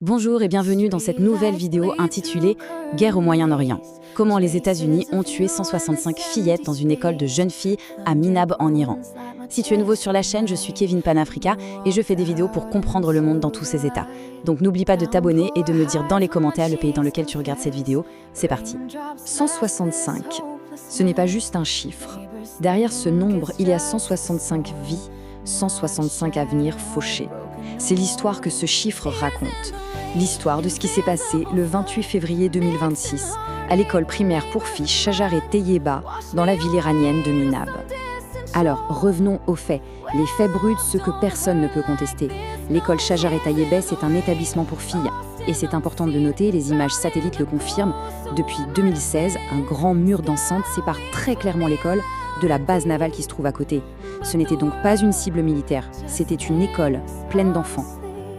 Bonjour et bienvenue dans cette nouvelle vidéo intitulée « Guerre au Moyen-Orient ». Comment les États-Unis ont tué 165 fillettes dans une école de jeunes filles à Minab en Iran. Si tu es nouveau sur la chaîne, je suis Kevin Panafrica et je fais des vidéos pour comprendre le monde dans tous ses états. Donc n'oublie pas de t'abonner et de me dire dans les commentaires le pays dans lequel tu regardes cette vidéo. C'est parti. 165. Ce n'est pas juste un chiffre. Derrière ce nombre, il y a 165 vies, 165 avenirs fauchés. C'est l'histoire que ce chiffre raconte. L'histoire de ce qui s'est passé le 28 février 2026 à l'école primaire pour filles Shajaret Tayeba dans la ville iranienne de Minab. Alors, revenons aux faits. Les faits bruts, ce que personne ne peut contester. L'école Shajaret Tayeba, c'est un établissement pour filles. Et c'est important de noter, les images satellites le confirment. Depuis 2016, un grand mur d'enceinte sépare très clairement l'école de la base navale qui se trouve à côté. Ce n'était donc pas une cible militaire, c'était une école pleine d'enfants.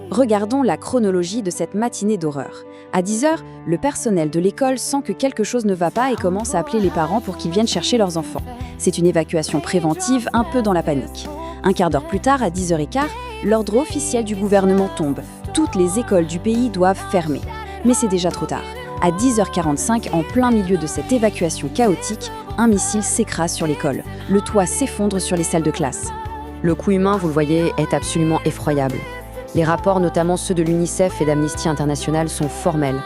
Regardons la chronologie de cette matinée d'horreur. À 10h, le personnel de l'école sent que quelque chose ne va pas et commence à appeler les parents pour qu'ils viennent chercher leurs enfants. C'est une évacuation préventive, un peu dans la panique. Un quart d'heure plus tard, à 10h15, l'ordre officiel du gouvernement tombe. Toutes les écoles du pays doivent fermer. Mais c'est déjà trop tard. À 10h45, en plein milieu de cette évacuation chaotique, un missile s'écrase sur l'école. Le toit s'effondre sur les salles de classe. Le coût humain, vous le voyez, est absolument effroyable. Les rapports, notamment ceux de l'UNICEF et d'Amnesty International, sont formels.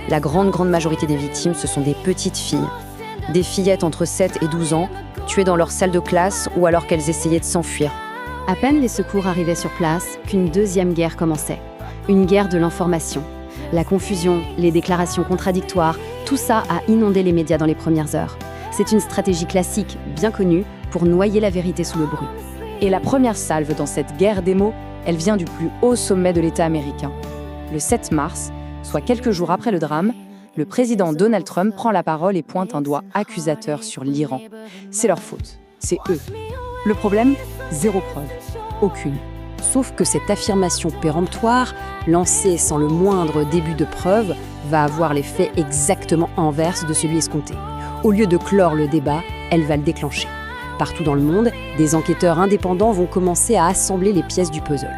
La grande majorité des victimes, ce sont des petites filles. Des fillettes entre 7 et 12 ans, tuées dans leur salle de classe ou alors qu'elles essayaient de s'enfuir. À peine les secours arrivaient sur place qu'une deuxième guerre commençait. Une guerre de l'information. La confusion, les déclarations contradictoires, tout ça a inondé les médias dans les premières heures. C'est une stratégie classique, bien connue, pour noyer la vérité sous le bruit. Et la première salve dans cette guerre des mots, elle vient du plus haut sommet de l'État américain. Le 7 mars, soit quelques jours après le drame, le président Donald Trump prend la parole et pointe un doigt accusateur sur l'Iran. C'est leur faute, c'est eux. Le problème, zéro preuve, aucune. Sauf que cette affirmation péremptoire, lancée sans le moindre début de preuve, va avoir l'effet exactement inverse de celui escompté. Au lieu de clore le débat, elle va le déclencher. Partout dans le monde, des enquêteurs indépendants vont commencer à assembler les pièces du puzzle.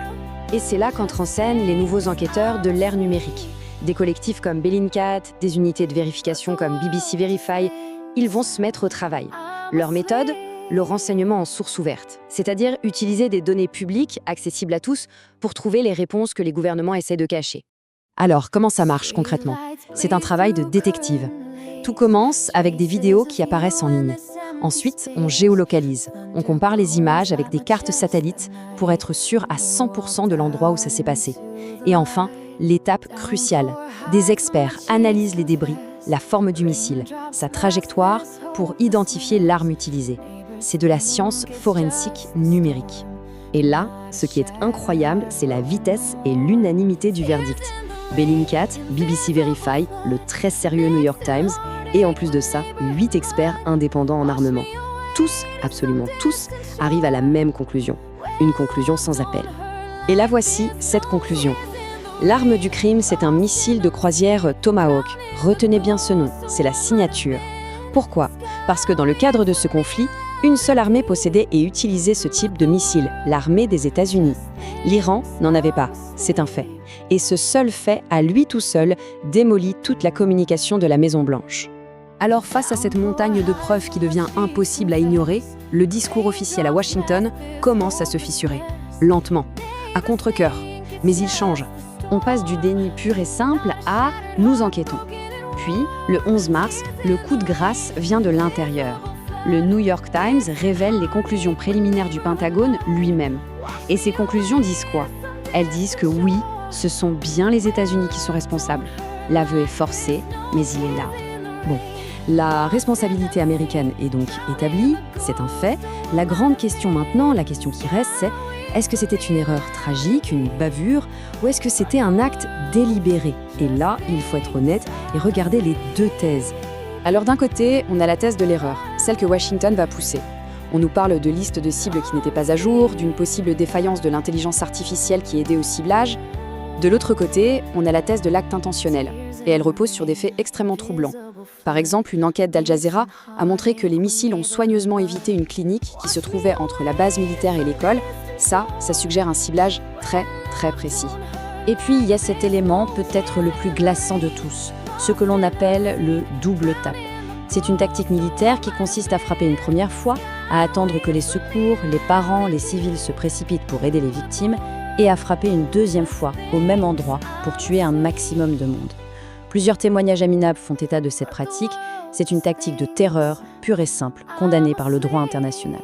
Et c'est là qu'entrent en scène les nouveaux enquêteurs de l'ère numérique. Des collectifs comme Bellingcat, des unités de vérification comme BBC Verify, ils vont se mettre au travail. Leur méthode ? Le renseignement en source ouverte, c'est-à-dire utiliser des données publiques accessibles à tous pour trouver les réponses que les gouvernements essaient de cacher. Alors, comment ça marche concrètement ? C'est un travail de détective. Tout commence avec des vidéos qui apparaissent en ligne. Ensuite, on géolocalise. On compare les images avec des cartes satellites pour être sûr à 100% de l'endroit où ça s'est passé. Et enfin, l'étape cruciale. Des experts analysent les débris, la forme du missile, sa trajectoire pour identifier l'arme utilisée. C'est de la science forensique numérique. Et là, ce qui est incroyable, c'est la vitesse et l'unanimité du verdict. Bellingcat, BBC Verify, le très sérieux New York Times, et en plus de ça, 8 experts indépendants en armement. Tous, absolument tous, arrivent à la même conclusion. Une conclusion sans appel. Et la voici, cette conclusion. L'arme du crime, c'est un missile de croisière Tomahawk. Retenez bien ce nom, c'est la signature. Pourquoi ? Parce que dans le cadre de ce conflit, une seule armée possédait et utilisait ce type de missile, l'armée des États-Unis. L'Iran n'en avait pas, c'est un fait. Et ce seul fait, à lui tout seul, démolit toute la communication de la Maison-Blanche. Alors face à cette montagne de preuves qui devient impossible à ignorer, le discours officiel à Washington commence à se fissurer. Lentement, à contre-cœur. Mais il change. On passe du déni pur et simple à « nous enquêtons ». Puis, le 11 mars, le coup de grâce vient de l'intérieur. Le New York Times révèle les conclusions préliminaires du Pentagone lui-même. Et ces conclusions disent quoi ? Elles disent que oui, ce sont bien les États-Unis qui sont responsables. L'aveu est forcé, mais il est là. Bon, la responsabilité américaine est donc établie, c'est un fait. La grande question maintenant, la question qui reste, c'est est-ce que c'était une erreur tragique, une bavure, ou est-ce que c'était un acte délibéré ? Et là, il faut être honnête et regarder les deux thèses. Alors d'un côté, on a la thèse de l'erreur, celle que Washington va pousser. On nous parle de listes de cibles qui n'étaient pas à jour, d'une possible défaillance de l'intelligence artificielle qui aidait au ciblage. De l'autre côté, on a la thèse de l'acte intentionnel, et elle repose sur des faits extrêmement troublants. Par exemple, une enquête d'Al Jazeera a montré que les missiles ont soigneusement évité une clinique qui se trouvait entre la base militaire et l'école. Ça suggère un ciblage très précis. Et puis il y a cet élément peut-être le plus glaçant de tous, ce que l'on appelle le double tape. C'est une tactique militaire qui consiste à frapper une première fois, à attendre que les secours, les parents, les civils se précipitent pour aider les victimes, et à frapper une deuxième fois au même endroit pour tuer un maximum de monde. Plusieurs témoignages à Minab font état de cette pratique. C'est une tactique de terreur pure et simple, condamnée par le droit international.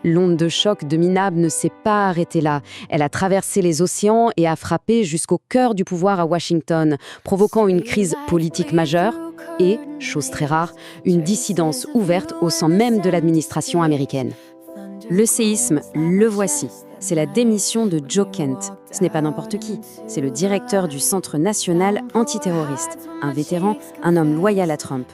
L'onde de choc de Minab ne s'est pas arrêtée là. Elle a traversé les océans et a frappé jusqu'au cœur du pouvoir à Washington, provoquant une crise politique majeure et, chose très rare, une dissidence ouverte au sein même de l'administration américaine. Le séisme, le voici. C'est la démission de Joe Kent. Ce n'est pas n'importe qui, c'est le directeur du Centre national antiterroriste, un vétéran, un homme loyal à Trump.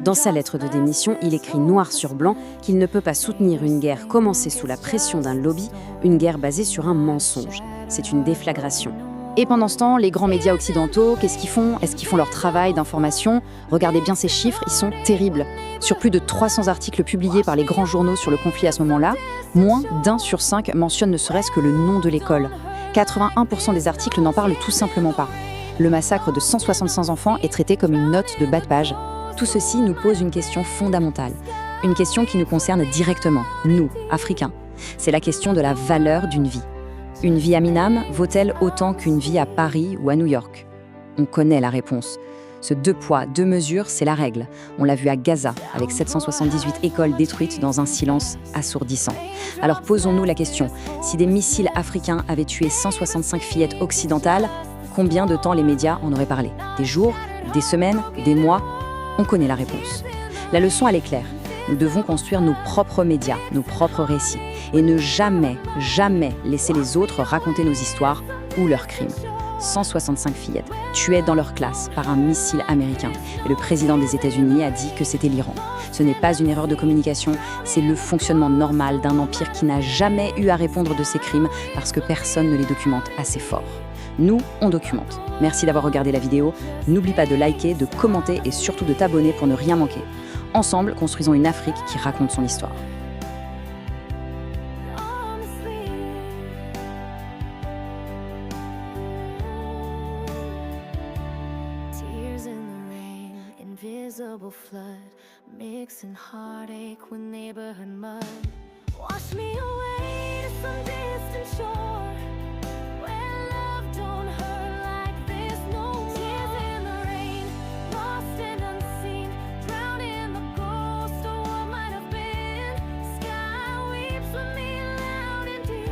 Dans sa lettre de démission, il écrit noir sur blanc qu'il ne peut pas soutenir une guerre commencée sous la pression d'un lobby, une guerre basée sur un mensonge. C'est une déflagration. Et pendant ce temps, les grands médias occidentaux, qu'est-ce qu'ils font? Est-ce qu'ils font leur travail d'information? Regardez bien ces chiffres, ils sont terribles. Sur plus de 300 articles publiés par les grands journaux sur le conflit à ce moment-là, moins d'1 sur 5 mentionne ne serait-ce que le nom de l'école. 81% des articles n'en parlent tout simplement pas. Le massacre de 165 enfants est traité comme une note de bas de page. Tout ceci nous pose une question fondamentale. Une question qui nous concerne directement, nous, Africains. C'est la question de la valeur d'une vie. Une vie à Minam vaut-elle autant qu'une vie à Paris ou à New York? On connaît la réponse. Ce 2 poids, 2 mesures, c'est la règle. On l'a vu à Gaza, avec 778 écoles détruites dans un silence assourdissant. Alors posons-nous la question, si des missiles africains avaient tué 165 fillettes occidentales, combien de temps les médias en auraient parlé? Des jours? Des semaines? Des mois? On connaît la réponse. La leçon, elle est claire. Nous devons construire nos propres médias, nos propres récits, et ne jamais, jamais laisser les autres raconter nos histoires ou leurs crimes. 165 fillettes tuées dans leur classe par un missile américain. Et le président des États-Unis a dit que c'était l'Iran. Ce n'est pas une erreur de communication, c'est le fonctionnement normal d'un empire qui n'a jamais eu à répondre de ses crimes parce que personne ne les documente assez fort. Nous, on documente. Merci d'avoir regardé la vidéo. N'oublie pas de liker, de commenter et surtout de t'abonner pour ne rien manquer. Ensemble, construisons une Afrique qui raconte son histoire. Invisible flood, mixing heartache with neighborhood mud. Wash me away to some distant shore where love don't hurt like this no more. Tears in the rain, lost and unseen, drowned in the ghost of what might have been. Sky weeps with me loud and deep,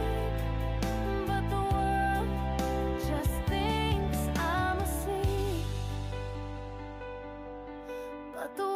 but the world just thinks I'm asleep. But the